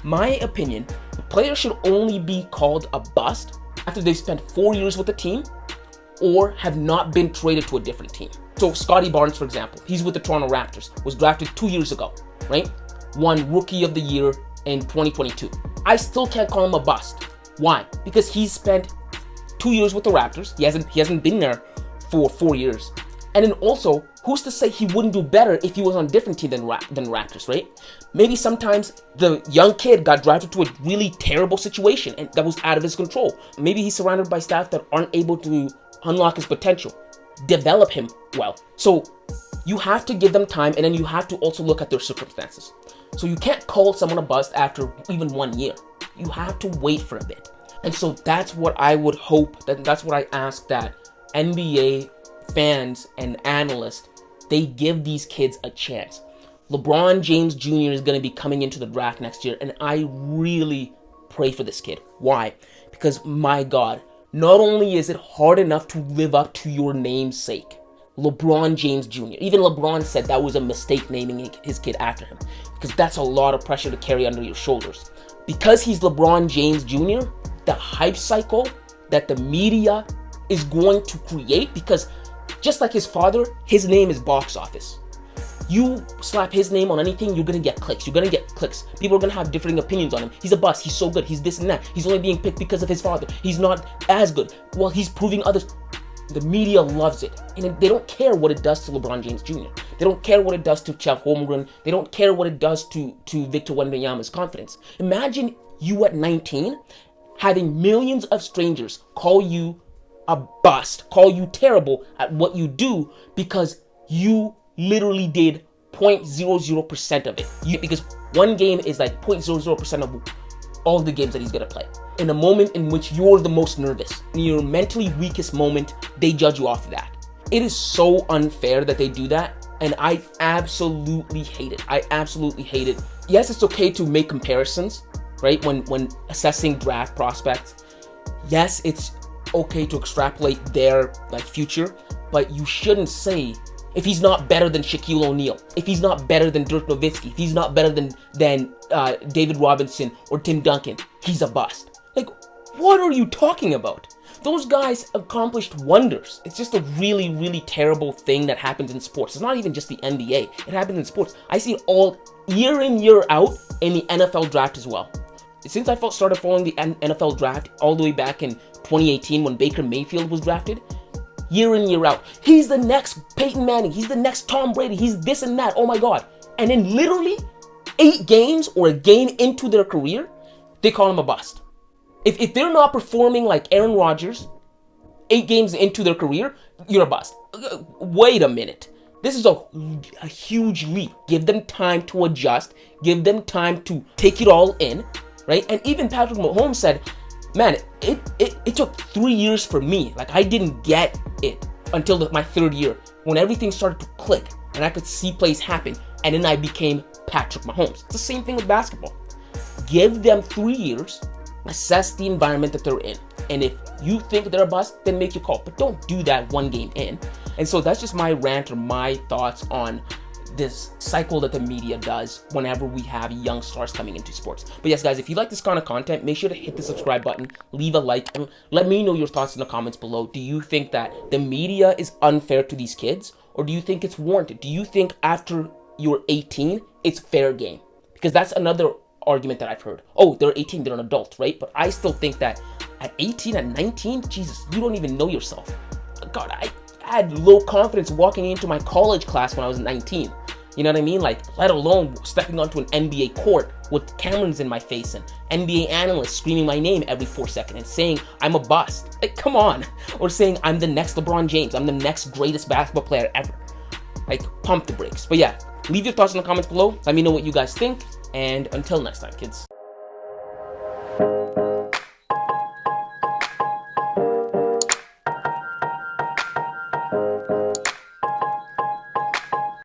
my opinion, a player should only be called a bust after they've spent 4 years with the team or have not been traded to a different team. So Scottie Barnes, for example, he's with the Toronto Raptors, was drafted 2 years ago, right? Won Rookie of the Year in 2022. I still can't call him a bust. Why? Because he's spent 2 years with the Raptors. He hasn't been there for 4 years. And then also, who's to say he wouldn't do better if he was on a different team than Raptors, right? Maybe sometimes the young kid got drafted to a really terrible situation and that was out of his control. Maybe he's surrounded by staff that aren't able to unlock his potential, develop him well. So you have to give them time, and then you have to also look at their circumstances. So you can't call someone a bust after even 1 year. You have to wait for a bit. And so that's what I would hope, that's what I ask, that NBA fans and analysts, they give these kids a chance. LeBron James Jr. is going to be coming into the draft next year, and I really pray for this kid. Why? Because, my God, not only is it hard enough to live up to your namesake, LeBron James Jr. Even LeBron said that was a mistake naming his kid after him, because that's a lot of pressure to carry under your shoulders. Because he's LeBron James Jr., the hype cycle that the media is going to create, because just like his father, his name is box office. You slap his name on anything, you're going to get clicks. You're going to get clicks. People are going to have differing opinions on him. He's a bust. He's so good. He's this and that. He's only being picked because of his father. He's not as good. Well, he's proving others. The media loves it. And they don't care what it does to LeBron James Jr. They don't care what it does to Chet Holmgren. They don't care what it does to Victor Wembanyama's confidence. Imagine you at 19 having millions of strangers call you a bust, call you terrible at what you do because you literally did 0.00% of it. Because one game is like 0.00% of all the games that he's gonna play. In a moment in which you're the most nervous, in your mentally weakest moment, they judge you off of that. It is so unfair that they do that, and I absolutely hate it. I absolutely hate it. Yes, it's okay to make comparisons, right? When assessing draft prospects. Yes, it's okay to extrapolate their future, but you shouldn't say, if he's not better than Shaquille O'Neal, if he's not better than Dirk Nowitzki, if he's not better than David Robinson or Tim Duncan, he's a bust. Like, what are you talking about? Those guys accomplished wonders. It's just a really, really terrible thing that happens in sports. It's not even just the NBA. It happens in sports. I see it all year in, year out in the NFL draft as well. Since I started following the NFL draft all the way back in 2018 when Baker Mayfield was drafted, year in, year out, he's the next Peyton Manning, he's the next Tom Brady, he's this and that, oh my God. And then literally 8 games or a game into their career, they call him a bust. If they're not performing like Aaron Rodgers 8 games into their career, you're a bust. Wait a minute. This is a huge leap. Give them time to adjust. Give them time to take it all in, right? And even Patrick Mahomes said, man, it took 3 years for me. Like, I didn't get it until my 3rd year when everything started to click and I could see plays happen. And then I became Patrick Mahomes. It's the same thing with basketball. Give them 3 years, assess the environment that they're in. And if you think they're a bust, then make your call. But don't do that 1 game in. And so that's just my rant or my thoughts on this cycle that the media does whenever we have young stars coming into sports. But yes, guys, if you like this kind of content, make sure to hit the subscribe button, leave a like, and let me know your thoughts in the comments below. Do you think that the media is unfair to these kids, or do you think it's warranted? Do you think after you're 18, it's fair game? Because that's another argument that I've heard. Oh, they're 18, they're an adult, right? But I still think that at 18, at 19, Jesus, you don't even know yourself. God, I had low confidence walking into my college class when I was 19. You know what I mean? Like, let alone stepping onto an NBA court with cameras in my face and NBA analysts screaming my name every 4 seconds and saying I'm a bust. Like, come on. Or saying I'm the next LeBron James. I'm the next greatest basketball player ever. Like, pump the brakes. But yeah, leave your thoughts in the comments below. Let me know what you guys think. And until next time, kids.